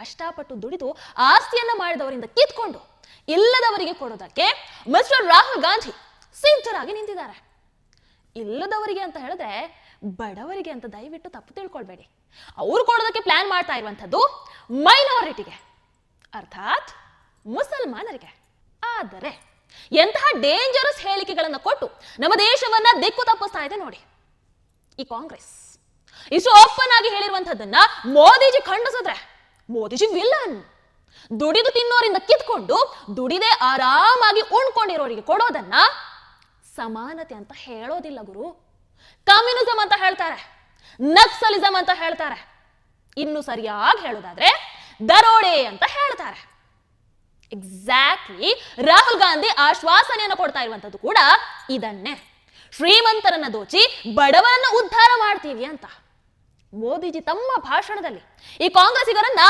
ಕಷ್ಟಪಟ್ಟು ದುಡಿದು ಆಸ್ತಿಯನ್ನ ಮಾಡಿದವರಿಂದ ಕಿತ್ಕೊಂಡು ಇಲ್ಲದವರಿಗೆ ಕೊಡೋದಕ್ಕೆ ಮಿಸ್ಟರ್ ರಾಹುಲ್ ಗಾಂಧಿ ಸಿದ್ಧರಾಗಿ ನಿಂತಿದ್ದಾರೆ. ಇಲ್ಲದವರಿಗೆ ಅಂತ ಹೇಳಿದ್ರೆ ಬಡವರಿಗೆ ಅಂತ ದಯವಿಟ್ಟು ತಪ್ಪು ತಿಳ್ಕೊಳ್ಬೇಡಿ. ಅವ್ರು ಕೊಡೋದಕ್ಕೆ ಪ್ಲಾನ್ ಮಾಡ್ತಾ ಇರುವಂಥದ್ದು ಮೈನಾರಿಟಿಗೆ, ಅರ್ಥಾತ್ ಮುಸಲ್ಮಾನರಿಗೆ. ಆದರೆ ಎಂತಹ ಡೇಂಜರಸ್ ಹೇಳಿಕೆಗಳನ್ನು ಕೊಟ್ಟು ನಮ್ಮ ದೇಶವನ್ನ ದಿಕ್ಕು ತಪ್ಪಿಸ್ತಾ ಇದೆ ನೋಡಿ ಈ ಕಾಂಗ್ರೆಸ್. ಇಷ್ಟು ಓಪನ್ ಆಗಿ ಹೇಳಿರುವಂತದ್ದನ್ನ ಮೋದಿಜಿ ಖಂಡಿಸಿದ್ರೆ ಮೋದಿಜಿ ವಿಲನ್. ದುಡಿದು ತಿನ್ನೋರಿಂದ ಕಿತ್ಕೊಂಡು ದುಡಿದೇ ಆರಾಮಾಗಿ ಉಣ್ಕೊಂಡಿರೋರಿಗೆ ಕೊಡೋದನ್ನ ಸಮಾನತೆ ಅಂತ ಹೇಳೋದಿಲ್ಲ ಗುರು. ಕಮ್ಯುನಿಸಂ ಅಂತ ಹೇಳ್ತಾರೆ, ನಕ್ಸಲಿಸಂ ಅಂತ ಹೇಳ್ತಾರೆ, ಇನ್ನು ಸರಿಯಾಗಿ ಹೇಳೋದಾದ್ರೆ ದರೋಡೆ ಅಂತ ಹೇಳ್ತಾರೆ. ಎಕ್ಸಾಕ್ಟ್ಲಿ ರಾಹುಲ್ ಗಾಂಧಿ ಆಶ್ವಾಸನೆಯನ್ನು ಕೊಡ್ತಾ ಇರುವಂತದ್ದು ಕೂಡ ಇದನ್ನೇ. ಶ್ರೀಮಂತರನ್ನ ದೋಚಿ ಬಡವರನ್ನ ಉದ್ಧಾರ ಮಾಡ್ತೀವಿ ಅಂತ. ಮೋದಿಜಿ ತಮ್ಮ ಭಾಷಣದಲ್ಲಿ ಈ ಕಾಂಗ್ರೆಸ್ಸಿಗರನ್ನ